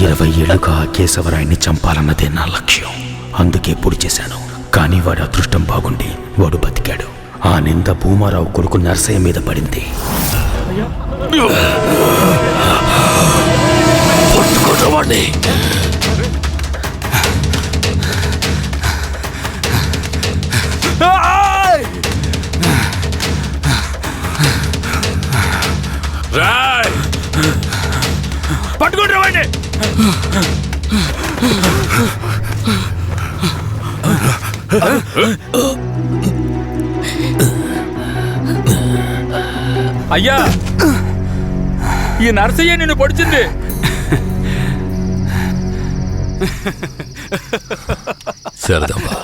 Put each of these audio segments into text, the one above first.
ఇరవై ఏళ్లుగా కేశవరాయన్ని చంపాలన్నదే నా లక్ష్యం. అందుకే పొడి చేశాను. కానీ వాడి అదృష్టం బాగుండి వాడు బతికాడు. ఆ నింద భూమారావు కొడుకు నర్సయ్య మీద పడింది. పట్టుకోవాడిని. పట్టుకుంటారు వాడిని. అయ్యా, ఈ నర్సయ్య నిన్ను పొడిచింది. సరదమ్మా,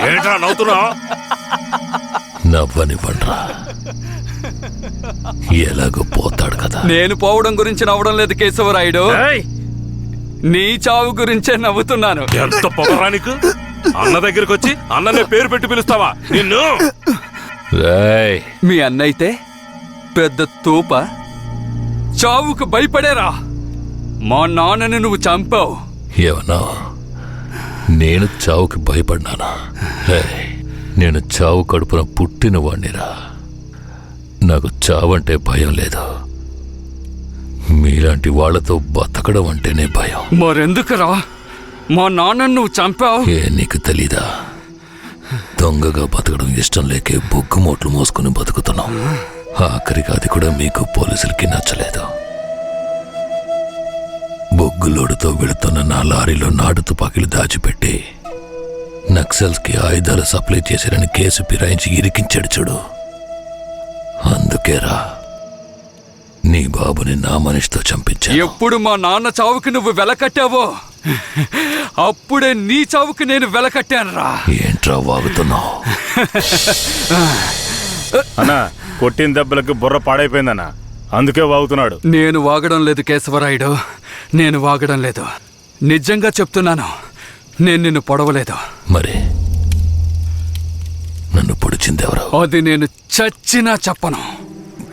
ఏంట్రా నవ్వుతున్నావు? నవ్వనివ్వండ్రా, ఎలాగో పోతాడు కదా. నేను పోవడం గురించి నవ్వడం లేదు కేశవరాయుడు, నీ చావు గురించే నవ్వుతున్నాను. ఎంత పొగరా నీకు? అన్న దగ్గరికి వచ్చి అన్ననే పేరు పెట్టి పిలుస్తావా నిన్ను? మీ అన్నయితే పెద్ద తోప, చావుకు భయపడేరా. మా నాన్నని నువ్వు చంపావు. ఏమన్నా నేను చావుకి భయపడ్డానా? నేను చావు కడుపున పుట్టిన వాణ్ణిరా. నాకు చావంటే భయం లేదు. మీలాంటి వాళ్లతో బతకడం అంటేనే భయం. మరెందుకురా మా నాన్నను నువ్వు చంపావు? నీకు తెలీదా? దొంగగా బతకడం ఇష్టం లేకే బొగ్గుమోట్లు మోసుకుని బతుకుతున్నాం. ఆఖరికి అది కూడా మీకు పోలీసులకి నచ్చలేదు. బొగ్గులోడుతో వెళుతున్న నా లారీలో నాటు తుపాకీలు దాచిపెట్టి నక్సల్స్కి ఆయుధాలు సప్లై చేశారని కేసు ఫిరాయించి ఇరికించాడు చూడు. అందుకేరా నీ బాబుని నా మనిషితో చంపించా. ఎప్పుడు మా నాన్న చావుకి నువ్వు వెలకట్టావో అప్పుడే నీ చావుకి నేను వెలకట్టానురా. ఏంట్రా వాగుతున్నావు? అన్నా, కొట్టిన దెబ్బలకు బుర్ర పాడైపోయిందన్నా, అందుకే వాగుతున్నాడు. నేను వాగడం లేదు కేశవరాయుడు, నేను వాగడం లేదు. నిజంగా చెప్తున్నాను, నేను నిన్ను పొడవలేదు. మరి నన్ను పొడిచిందెవరు? అది నేను చచ్చినా చెప్పను.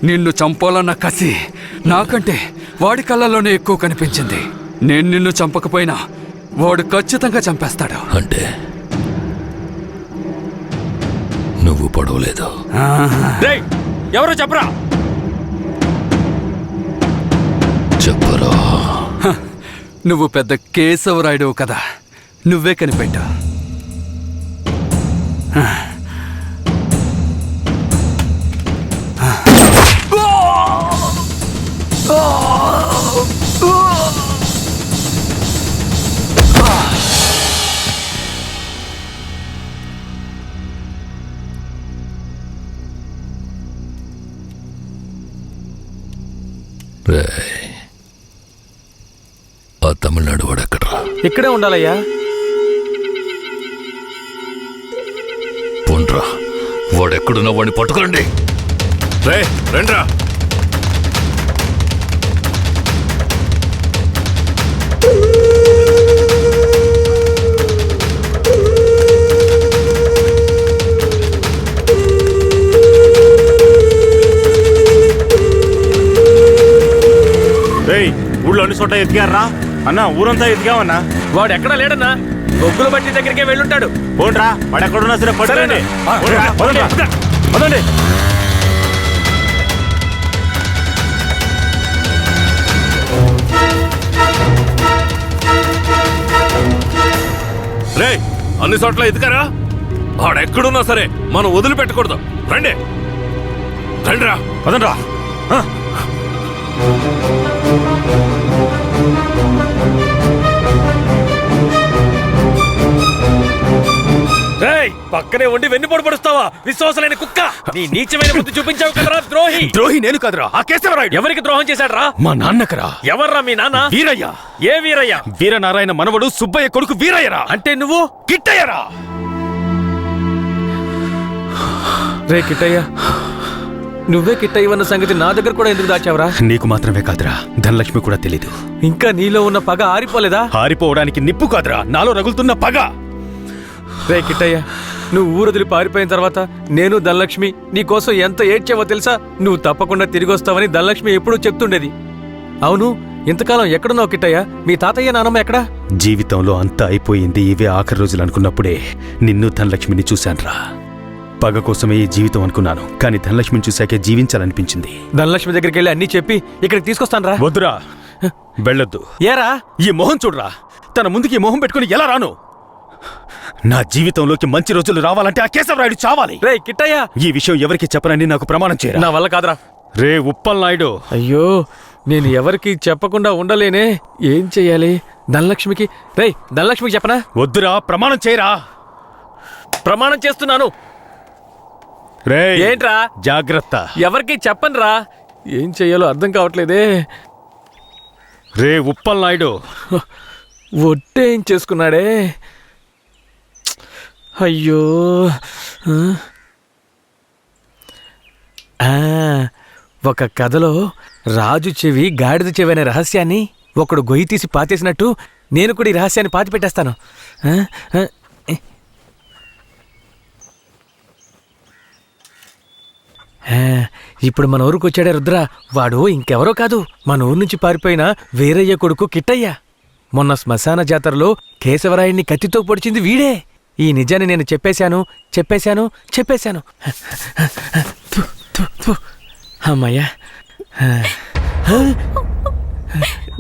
నిన్ను చంపాలన్న కసి నాకంటే వాడి కళ్ళల్లోనే ఎక్కువ కనిపించింది. నేను నిన్ను చంపకపోయినా వాడు ఖచ్చితంగా చంపేస్తాడు. అంటే నువ్వు పొడవలేదు? ఎవరో చెప్పరా? చెప్పరా? నువ్వు పెద్ద కేశవరాయుడు కదా, నువ్వే కనిపెట్టా. ఆ తమిళనాడు వాడు ఎక్కడ్రా? ఇక్కడే ఉండాలయ్యా. పోండ్రా, వాడెక్కడున్నా వాడిని పట్టుకోండి. రండ్రా. ఊళ్ళో అన్ని చోట ఎతికారా అన్నా? ఊరంతా ఎతికామన్నా. వాడు ఎక్కడా లేడన్నా, బొగ్గుల బట్టి దగ్గరికే వెళ్ళుంటాడు. పోండ్రా, వాడు ఎక్కడున్నా సరే పట్టుకోండి. పదండి. రే, అన్ని చోట్ల ఎదుకారా? వాడెక్కడున్నా సరే మనం వదిలిపెట్టకూడదు. రండి, రండిరా. పదండ్రా. పక్కనే ఉండి వెన్నుపోటు పడుస్తావా? విశ్వాసలేని కుక్క! నీ నీచమైన బుద్ధి చూపించావు కదరా ద్రోహి. ద్రోహి నేను కాదురా, ఆ కేశవరాయుడు. ఎవరికి ద్రోహం చేశాడ్రా? మా నాన్నకరా. ఎవర్రా మీ నాన్న? వీరయ్య. ఏ వీరయ్య? వీరనారాయణ మనవడు సుబ్బయ్య కొడుకు వీరయ్యరా. అంటే నువ్వు కిట్టయ్యరా. రే కిట్టయ్య, నువ్వే కిట్టయ్యవన్న సంగతి నా దగ్గర కూడా ఎందుకు దాచావురా? నీకు మాత్రమే కాదురా, ధనలక్ష్మి కూడా తెలీదు. ఇంకా నీలో ఉన్న పగ ఆరిపోలేదా? పారిపోవడానికి నిప్పు కాదురా, నాలో రగులుతున్న పగ. రే కిట్టయ్య, నువ్వు ఊరొదిలి పారిపోయిన తర్వాత నేను ధనలక్ష్మి నీకోసం ఎంత ఏడ్చావో తెలుసా? నువ్వు తప్పకుండా తిరిగి వస్తావని ధనలక్ష్మి ఎప్పుడూ చెప్తుండేది. అవును, ఇంతకాలం ఎక్కడున్నావు కిట్టయ్య? మీ తాతయ్య నానమ్మ ఎక్కడా? జీవితంలో అంతా అయిపోయింది, ఇవే ఆఖరి రోజులు అనుకున్నప్పుడే నిన్ను ధనలక్ష్మిని చూశాన్రా. పగ కోసమే ఈ జీవితం అనుకున్నాను, కానీ ధనలక్ష్మిని చూశాకే జీవించాలనిపించింది. ధనలక్ష్మి దగ్గరికి వెళ్ళి అన్నీ చెప్పి ఇక్కడికి తీసుకొస్తాను రా. వద్దురా, వెళ్ళొద్దు. ఏరా? ఈ మొహం చూడరా, తన ముందుకి ఈ మొహం పెట్టుకుని ఎలా రాను? నా జీవితంలోకి మంచి రోజులు రావాలంటే ఆ కేశవరాయుడు చావాలి. రే కిట్టయ్య, ఈ విషయం ఎవరికి చెప్పనని నాకు ప్రమాణం చేయరా. నా వల్ల కాదురా. రే ఉప్పల్ నాయుడు, అయ్యో, నేను ఎవరికి చెప్పకుండా ఉండలేనే. ఏం చెయ్యాలి? ధనలక్ష్మికి ధనలక్ష్మికి చెప్పనా? వద్దురా, ప్రమాణం చేయరా. ప్రమాణం చేస్తున్నాను. రే ఏంట్రా? జాగ్రత్త. ఎవరికి చెప్పనురా. ఏం చెయ్యాలో అర్థం కావట్లేదే. రే ఉప్పల్ నాయుడు, ఒట్టే ఏం చేసుకున్నాడే. అయ్యో. ఒక కథలో రాజు చెవి గాడిద చెవి అనే రహస్యాన్ని ఒకడు గొయ్యి తీసి పాతేసినట్టు నేను కూడా ఈ రహస్యాన్ని పాతి పెట్టేస్తాను. ఇప్పుడు మన ఊరికి వచ్చాడే రుద్ర. వాడు ఇంకెవరో కాదు, మన ఊరు నుంచి పారిపోయిన వీరయ్య కొడుకు కిట్టయ్య. మొన్న శ్మశాన జాతరలో కేశవరాయుడిని కత్తితో పొడిచింది వీడే. ఈ నిజాన్ని నేను చెప్పేశాను. అమ్మయ్యా.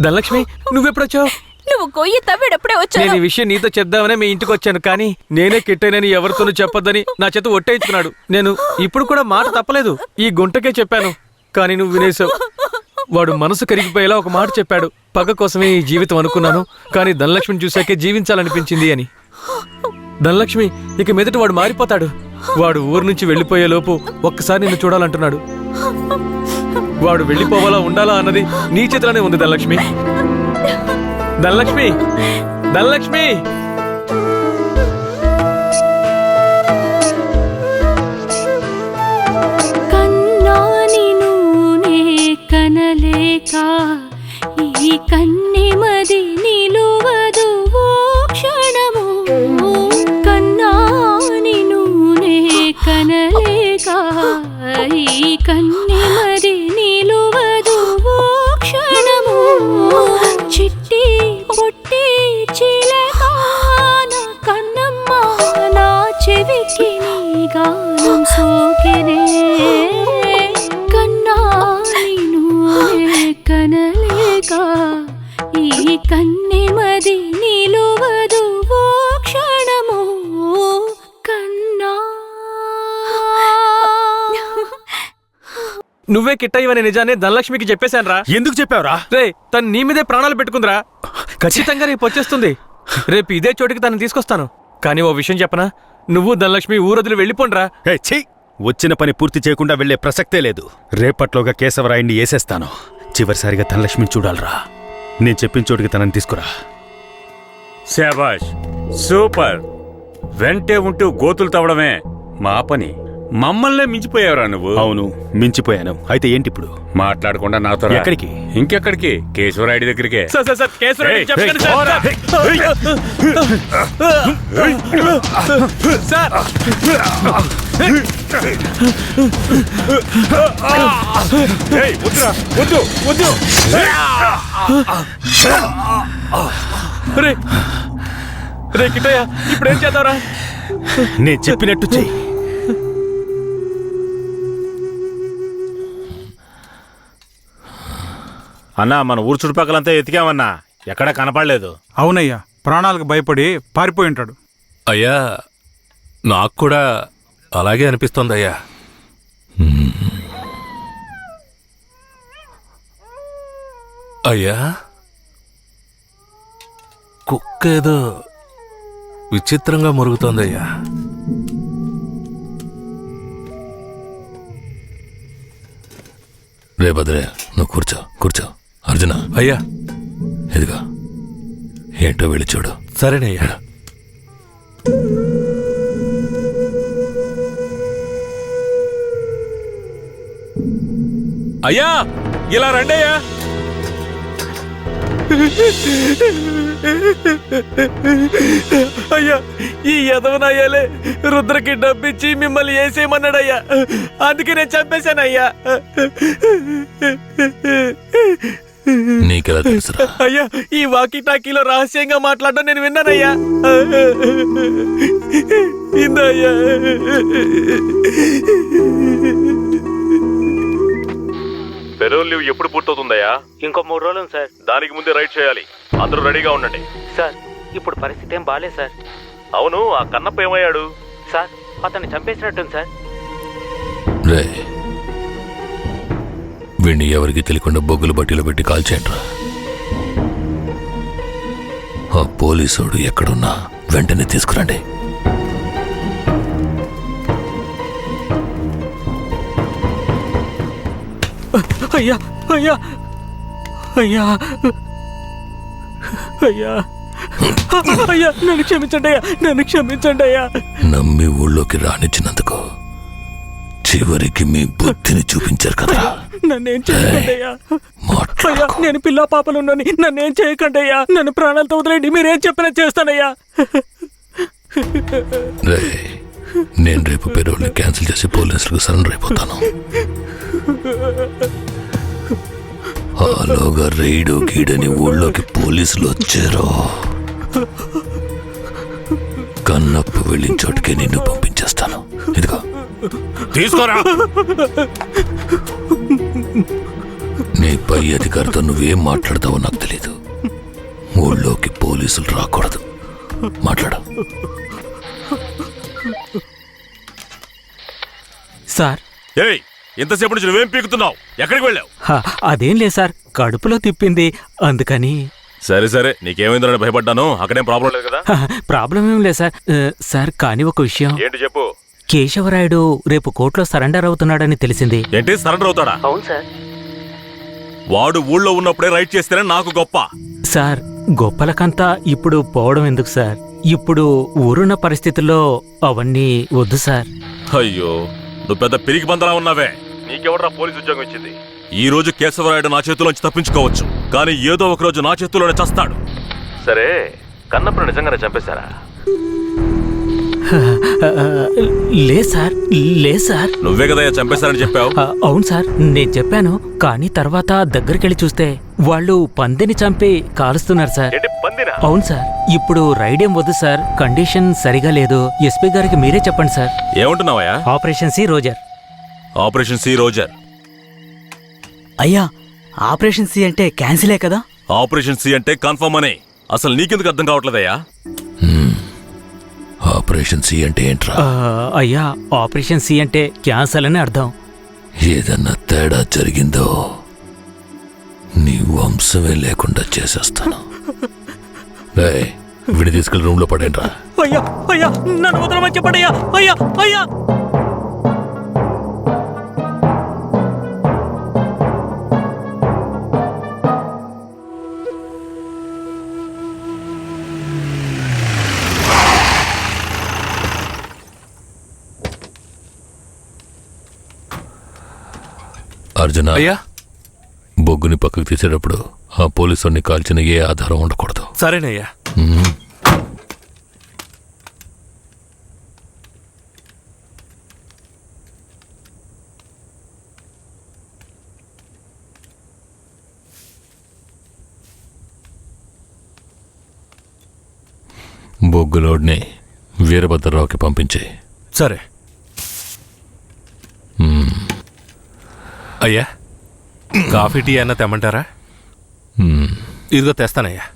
ధనలక్ష్మి, నువ్వెప్పుడొచ్చావు? నువ్వు గొయ్యి తవ్వేటప్పుడే వచ్చాను. నేను ఈ విషయం నీతో చెప్దామనే మీ ఇంటికి వచ్చాను, కానీ నేనే కిట్టైనని ఎవరితోనూ చెప్పొద్దని నా చేత ఒట్టేయించుకున్నాడు. నేను ఇప్పుడు కూడా మాట తప్పలేదు, ఈ గుంటకే చెప్పాను, కానీ నువ్వు వినేశావు. వాడు మనసు కరిగిపోయేలా ఒక మాట చెప్పాడు. పగ కోసమే ఈ జీవితం అనుకున్నాను, కానీ ధనలక్ష్మిని చూశాకే జీవించాలనిపించింది అని. ధనలక్ష్మి, ఇక మీదట వాడు మారిపోతాడు. వాడు ఊరు నుంచి వెళ్ళిపోయేలోపు ఒక్కసారి నిన్ను చూడాలంటున్నాడు. వాడు వెళ్ళిపోవాలా ఉండాలా అన్నది నీ చేతిలోనే ఉంది ధనలక్ష్మి. ధనలక్ష్మి, ధనలక్ష్మి. కన్నాని నూనె కనలేక ఈ కన్నెమది నిలువదు ఓ క్షణము. కన్నాని నూనె కనలేక ఈ కన్నెమది నిలువదు ఓ క్షణము. చిట్టి పొట్టి చిలక నా కన్నమ్మ, నా చెవికి నీ గానం సోకెనే. కన్నాని నూనె కనలేక ఈ కన్నెమది నిలువదు ఓ క్షణము. కన్నా. నువ్వే కిట్టయ్యవనే నిజాన్ని ధనలక్ష్మికి చెప్పేశాను రా. ఎందుకు చెప్పావురా? రే, తను నీ మీదే ప్రాణాలు పెట్టుకుందిరా. ఖచ్చితంగా రేపు వచ్చేస్తుంది. రేపు ఇదే చోటికి తనని తీసుకొస్తాను. కానీ ఓ విషయం చెప్పనా, నువ్వు ధనలక్ష్మి ఊరొదిలి వెళ్ళిపోండ్రా. వచ్చిన పని పూర్తి చేయకుండా వెళ్లే ప్రసక్తే లేదు. రేపట్లోగా కేశవరాయుడిని వేసేస్తాను. చివరిసారిగా ధనలక్ష్మిని చూడాలరా. నేను చెప్పిన చోటికి తనని తీసుకురా. శాబాష్, సూపర్. వెంటే ఉంటూ గోతులు తవ్వడమే మా పని. మమ్మల్నే మించిపోయావురా నువ్వు. అవును, మించిపోయాను. అయితే ఏంటి ఇప్పుడు? మాట్లాడకుండా నాతో రా. ఎక్కడికి? ఇంకెక్కడికి? కేశవరాయుడి దగ్గరికే. సార్ కేశవరాయుడికి చెప్పకండి సార్. వద్దు. రే కిట్టయ్య, ఇప్పుడు ఏం చేద్దాంరా? నేను చెప్పినట్టు చెయ్యి. అన్నా, మన ఊరు చుట్టుపక్కలంతా ఎతికామన్నా, ఎక్కడా కనపడలేదు. అవునయ్యా, ప్రాణాలకు భయపడి పారిపోయి ఉంటాడు. అయ్యా, నాకు కూడా అలాగే అనిపిస్తోంది అయ్యా. అయ్యా, కుక్క ఏదో విచిత్రంగా మురుగుతోందయ్యా. రే భద్రే, నువ్వు కూర్చో. అర్జున, అయ్యా ఇదిగా ఏంటో వెళ్ళి చూడు. సరేనయ్యా. అయ్యా ఇలా రండి అయ్యా. అయ్యా ఈ యదవనయ్యాలే రుద్రకి డబ్బిచ్చి మిమ్మల్ని వేసేయమన్నాడయ్యా, అందుకే నేను చంపేశానయ్యా. నీకెలా తెలుసురా? అయ్యా ఈ వాకీ టాకీలో రహస్యంగా మాట్లాడడం నేను విన్నానయ్యా. ఇందయ్యా. పెరోల్ లీవ్ ఎప్పుడు పూర్తవుతుందయ్యా? ఇంకో 3 రోజులు సార్. దానికి ముందే రైడ్ చేయాలి. అందరూ రెడీగా ఉండండి. సార్ ఇప్పుడు పరిస్థితి ఏం బాలేదు సార్. అవును, ఆ కన్నప్ప ఏమయ్యాడు? సార్ అతన్ని చంపేసినట్టుంది సార్. రే, వీణ్ణి ఎవరికి తెలియకుండా బొగ్గులు బట్టీలో పెట్టి కాల్చేయండిరా. ఆ పోలీసోడు ఎక్కడున్నా వెంటనే తీసుకురండి. అయ్యా అయ్యా అయ్యా అయ్యా అయ్యా నన్ను క్షమించండి అయ్యా, నన్ను క్షమించండి అయ్యా. నమ్మి ఊళ్ళోకి రానిచ్చినందుకు చివరికి మీ బుద్ధిని చూపించారు కదరా. నన్నేం చేయకండి అయ్యా. అయ్యా నేను పిల్ల పాపలున్నాని నన్నేం చేయకండి అయ్యా. నన్ను ప్రాణాలతో వదిలేండి, మీరేం చెప్పినా చేస్తానయ్యా. రే, నేను రేపు పెరోల్ని క్యాన్సిల్ చేసి పోలీసులకు సరెండర్ అయిపోతాను. ఆలోగా రైడు గీడని ఊళ్ళోకి పోలీసులు వచ్చారో కన్నప్ప వెళ్ళిన చోటుకే నిన్ను పంపించేస్తాను. ఇదిగో తీసుకోరా. నీ పై అధికారితో నువ్వేం మాట్లాడతావో నాకు తెలీదు. ఊళ్ళోకి పోలీసులు రాకూడదు. మాట్లాడు. సార్ ఏయ్, ఇంతసేపు నుంచి నువ్వేం పీకుతున్నావు? ఎక్కడికి వెళ్ళావు? అదేం లేదు సార్, కడుపులో తిప్పింది అందుకని. సరే సరే, నీకేమైందో భయపడ్డాను. అక్కడేం ప్రాబ్లం లేదు కదా? ప్రాబ్లం ఏం లేదు సార్. సార్ కానీ ఒక విషయం. ఏంటి చెప్పు. కేశవరాయుడు రేపు కోర్టులో సరెండర్ అవుతున్నాడని తెలిసింది. ఏంటి, సరెండర్ అవుతాడా? అవును సార్. వాడు ఊళ్ళో ఉన్నప్పుడే రైట్ చేస్తేనే నాకు గొప్ప. సార్ గొప్పలకంతా ఇప్పుడు పోవడం ఎందుకు సార్? ఇప్పుడు ఊరున్న పరిస్థితుల్లో అవన్నీ వద్దు సార్. అయ్యో, నువ్వు పెద్ద పిరికి బందలా ఉన్నావే. నీకెవడరా పోలీసు ఉద్యోగం ఇచ్చింది? ఈ రోజు కేశవరాయుడు నా చేతిలోంచి తప్పించుకోవచ్చు, కానీ ఏదో ఒక రోజు నా చేతిలోనే చస్తాడు. సరే, కన్నప్పను నిజంగానే చంపేశారా? లే సార్, లే సార్. నువ్వే కదా చంపేశారని చెప్పావు. అవును సార్, నేను చెప్పాను. కానీ తర్వాత దగ్గరికెళ్ళి చూస్తే వాళ్ళు పందిని చంపి కాలుస్తున్నారు సార్. ఏంటి, పందినా? అవును సార్. ఇప్పుడు రైడేం వద్దు సార్, కండిషన్ సరిగా లేదు. ఎస్పీ గారికి మీరే చెప్పండి సార్. ఏమంటున్నావయ్యా? Operation C roger. Operation C roger. అయ్యా ఆపరేషన్ సి అంటే క్యాన్సిలే కదా? ఆపరేషన్ సి అంటే కన్ఫర్మ్ అని. అసలు నీకెందుకు అర్థం కావట్లేదయ్యా? ఆపరేషన్ సి అంటే ఏంట్రా? అయ్యా ఆపరేషన్ సి అంటే క్యాన్సల్ అని అర్థం. ఏదన్నా తేడా జరిగిందో నీ వంశమే లేకుండా చేసేస్తాను. విడి తీసుకెళ్ళి రూమ్ లో పడేంట్రా. అయ్యా అయ్యా నన్ను వదలమని చెప్పండి అయ్యా. అయ్యా అయ్యా అర్జున, అయ్యా, బొగ్గుని పక్కకు తీసేటప్పుడు ఆ పోలీసుని కాల్చిన ఏ ఆధారం ఉండకూడదు. సరేనయ్యా. బొగ్గులోడ్ని వీరభద్రరావుకి పంపించే. సరే అయ్యా. కాఫీ టీ అన్న తెమ్మంటారా? ఇదిగో తెస్తానయ్యా.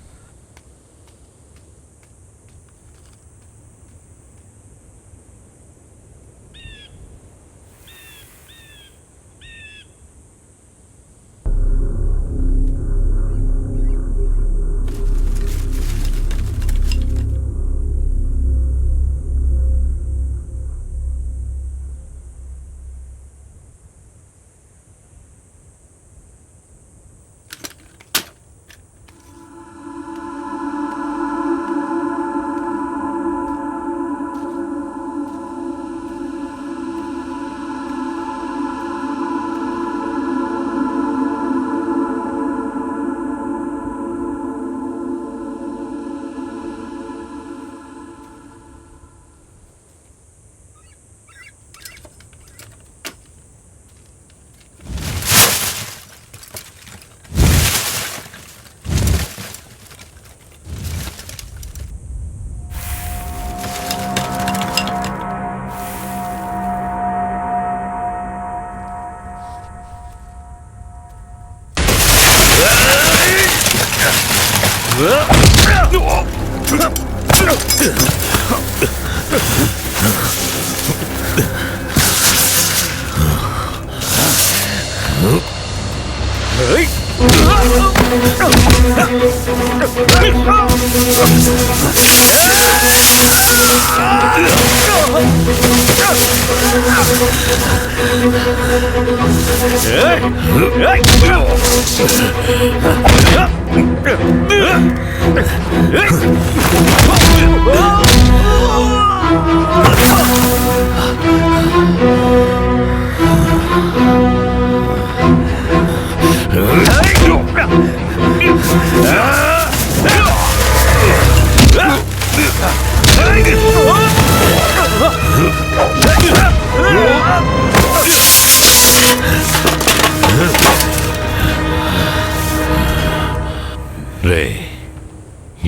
రే,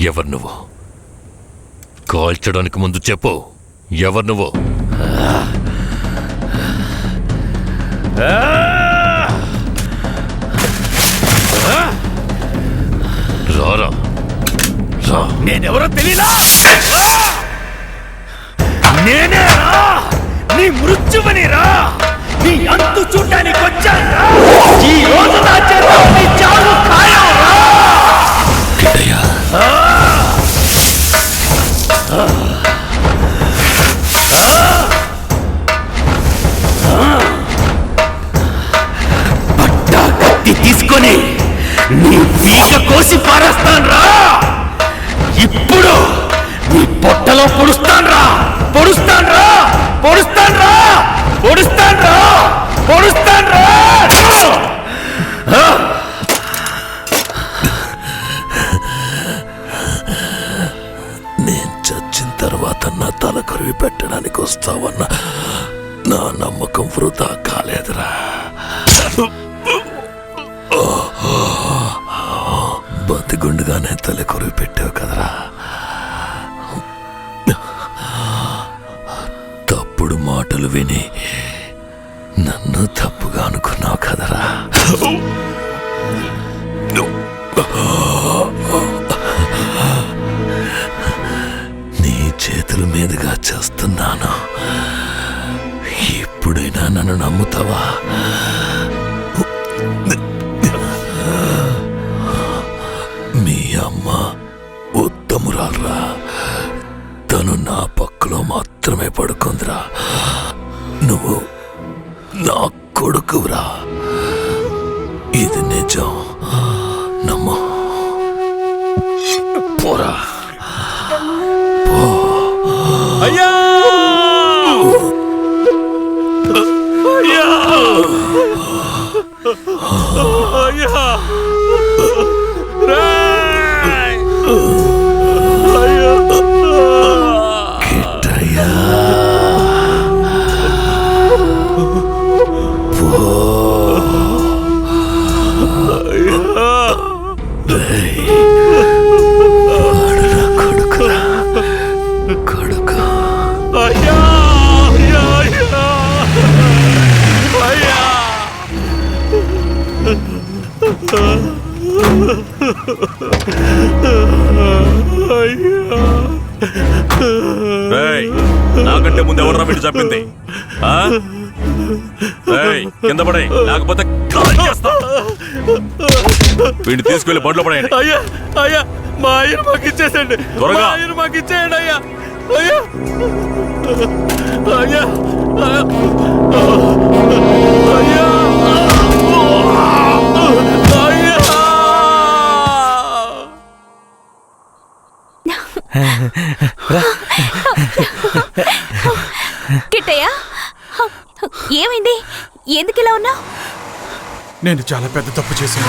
ఎవరు నువ్వు? కాల్చడానికి ముందు చెప్పు, ఎవరు నువ్వు? రారా రా. నేనెవరో తెలీదా? నేనే రా, నీ మృత్యువని రా, నీ అంతు చూడడానికి వచ్చాను. ఈ రోజు నా చేత నీ చావు ఖాయం రా. కిట్టయ్యా, పట్టా కత్తి తీసుకొని నీ పీక కోసి పారేస్తాను రా. ఇప్పుడు నీ పొట్టలో పొడుస్తాను రా, పొడుస్తాను రా, పొడుస్తాను రా, పొడుస్తాను రా, పొడుస్తాను రా. నేను చచ్చిన తర్వాత నా తల కొరివి పెట్టడానికి వస్తావన్న నా నమ్మకం వృధా కాలేదురా. బతిగుండుగానే తల కొరివి పెట్టావు కదరా. తప్పుడు మాటలు విని నన్ను తప్పుగా అనుకున్నావు కదరా. నీ చేతుల మీదుగా చేస్తున్నాను. ఇప్పుడైనా నన్ను నమ్ముతావా? మీ అమ్మ ఉత్తమురాలరా, తను నా పక్కలో మాత్రమే పడుకుందిరా. నువ్వు నా కొడుకురా, ఇది నిజం, నమ్ము. పోరా, పో. అయ్యా అయ్యా అయ్యా కిట్టయ్యా, పో. వాడు నా కొడుకురా, కొడుకు. అయ్యా అయ్యా అయ్యా అయ్యా. రేయ్, నాకంటే ముందు ఎవరు వీడు చెప్పింది? కింద పడే, లేకపోతే కాల్చేస్తా. వీడిని తీసుకెళ్లి బండ్లో పడేయండి. అయ్యా అయ్యా, మా ఆయన మాకు ఇచ్చేసండి, త్వరగా. మా ఆయన మాకు ఇచ్చేయండి అయ్యా. అయ్యా అయ్యా అయ్యా కిట్టయ్య, ఏమైంది? ఎందుకు ఇలా ఉన్నావు? నేను చాలా పెద్ద తప్పు చేశాను.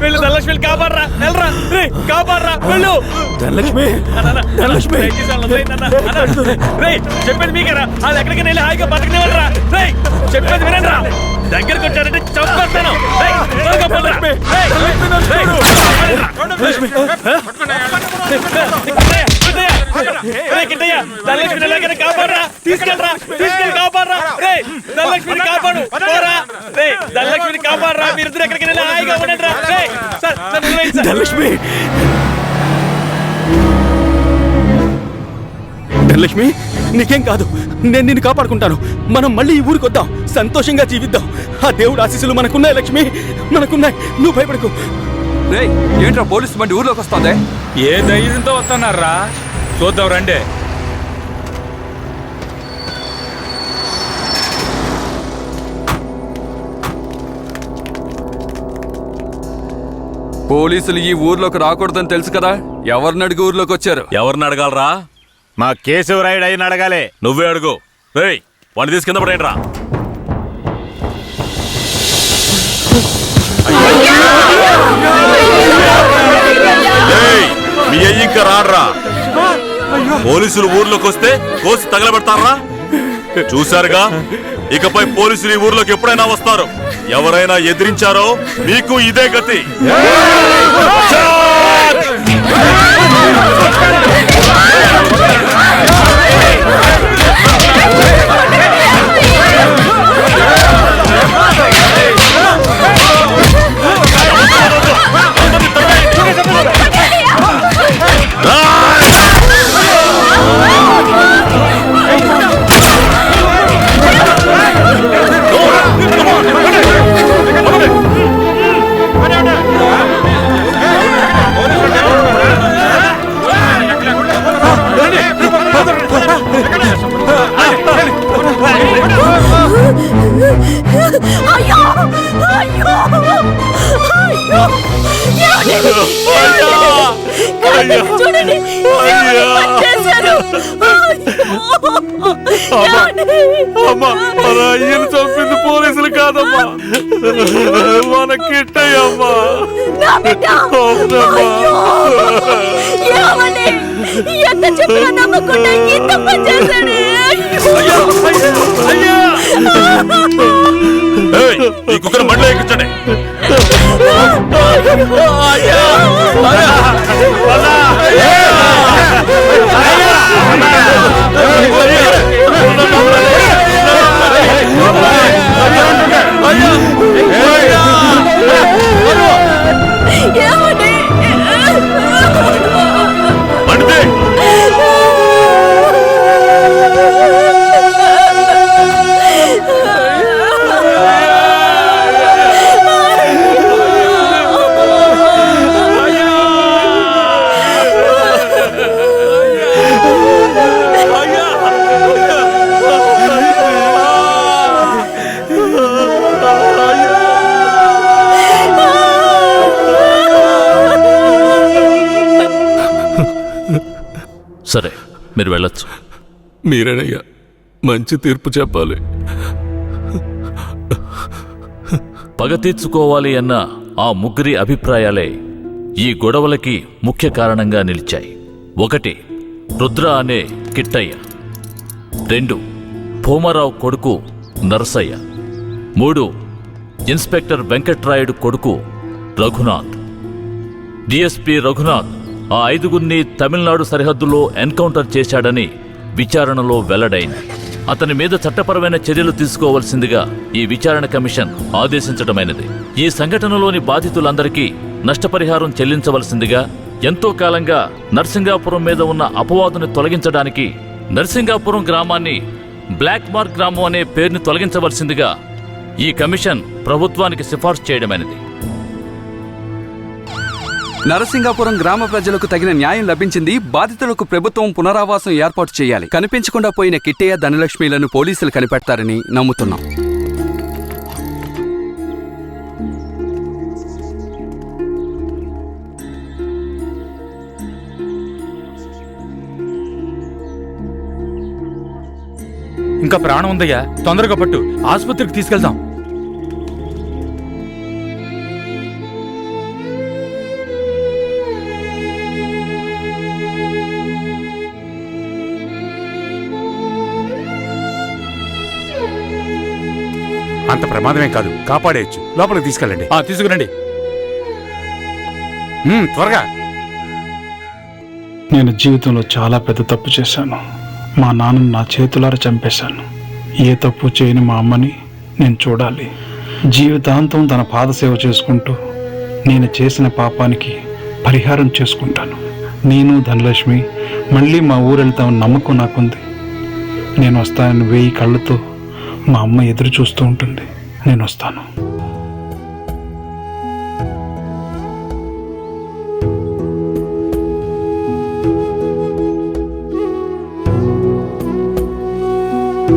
వెళ్ళు ధనలక్ష్మి, కాపాడరా, వెళ్ళరా, కాపాడరా, వెళ్ళు. ధనలక్ష్మి, చెప్పేది మీకేరా? వాళ్ళు ఎక్కడికి వెళ్ళి హాయిగా బతకనివ్వరా? చెప్పేది వినండిరా. దగ్గరకు వచ్చారంటే చంపేస్తాను. ధనలక్ష్మిని ఎలాగైనా కాపాడరా, తీసుకెళ్ళరా, తీసుకెళ్ళి కాపాడరా. ధనలక్ష్మిని కాపాడు, ధనలక్ష్మిని కాపాడరా. మీరిద్దరు ఎక్కడికి వెళ్ళి హాయిగా ఉండండి రా. ధనలక్ష్మి, ధనలక్ష్మి, నీకేం కాదు, నేను నిన్ను కాపాడుకుంటాను. మనం మళ్ళీ ఈ ఊరికి వద్దాం, సంతోషంగా జీవిద్దాం. ఆ దేవుడు ఆశీస్సులు మనకున్నాయి లక్ష్మి, మనకున్నాయి. నువ్వు భయపడకు. రే, ఏంట్రా పోలీసు బండి ఊర్లోకి వస్తుంది? ఏ ధైర్యంతో వస్తున్నారా? చూద్దాం రండి. పోలీసులు ఈ ఊర్లోకి రాకూడదని తెలుసు కదా, ఎవరిని అడిగి ఊర్లోకి వచ్చారు? ఎవరిని అడగాలరా? మా కేశవరాయుడు అయిన అడగాలి. నువ్వే అడుగు. రేయ్, వాడిని తీసుకు కింద పడేయండి రా. మీ అయ్యి ఇంకా రాడ్రా. పోలీసులు ఊర్లోకి వస్తే కోసి తగలబెడతారా? చూశారుగా, ఇకపై పోలీసులు ఈ ఊర్లోకి ఎప్పుడైనా వస్తారు. ఎవరైనా ఎదిరించారో మీకు ఇదే గతి. అయ్యను చంపింది పోలీసులు కాదమ్మా, మన కిట్టయ్యమ్మా. ఈ కుక్కను బండ్లో ఎక్కించండి. సరే, మీరు వెళ్ళొచ్చు. మీరేనయ్యా మంచి తీర్పు చెప్పాలి. పగ తీర్చుకోవాలి అన్న ఆ ముగ్గురి అభిప్రాయాలే ఈ గొడవలకి ముఖ్య కారణంగా నిలిచాయి. 1 రుద్ర అనే కిట్టయ్య, 2 భూమారావు కొడుకు నరసయ్య, 3 ఇన్స్పెక్టర్ వెంకట్రాయుడు కొడుకు రఘునాథ్. డిఎస్పీ రఘునాథ్ ఆ 5గురిని తమిళనాడు సరిహద్దులో ఎన్కౌంటర్ చేశాడని విచారణలో వెల్లడైంది. అతని మీద చట్టపరమైన చర్యలు తీసుకోవాల్సిందిగా ఈ విచారణ కమిషన్ ఆదేశించడమైనది. ఈ సంఘటనలోని బాధితులందరికీ నష్టపరిహారం చెల్లించవలసిందిగా, ఎంతో కాలంగా నర్సింగాపురం మీద ఉన్న అపవాదుని తొలగించడానికి నర్సింగాపురం గ్రామాన్ని బ్లాక్ మార్క్ గ్రామం అనే పేరుని తొలగించవలసిందిగా ఈ కమిషన్ ప్రభుత్వానికి సిఫార్సు చేయడమైనది. నరసింగాపురం గ్రామ ప్రజలకు తగిన న్యాయం లభించింది. బాధితులకు ప్రభుత్వం పునరావాసం ఏర్పాటు చేయాలి. కనిపించకుండా పోయిన కిట్టయ్య, ధనలక్ష్మిలను పోలీసులు కనిపెడతారని నమ్ముతున్నాం. ఇంకా ప్రాణం ఉందయ్యా, తొందరగా పట్టు, ఆసుపత్రికి తీసుకెళ్దాం. అంత ప్రమాదమే కాదు, కాపాడేయచ్చు. లోపలికి తీసుకెళ్ళండి. తీసుకురండి త్వరగా. నేను జీవితంలో చాలా పెద్ద తప్పు చేశాను. మా నాన్నను నా చేతులారా చంపేశాను. ఏ తప్పు చేయని మా అమ్మని నేను చూడాలి. జీవితాంతం తన పాదసేవ చేసుకుంటూ నేను చేసిన పాపానికి పరిహారం చేసుకుంటాను. నేను ధనలక్ష్మి మళ్ళీ మా ఊరు వెళ్తామని నమ్మకం నాకుంది. నేను వస్తానని 1000 కళ్ళతో మా అమ్మ ఎదురు చూస్తూ ఉంటుంది. నేను వస్తాను.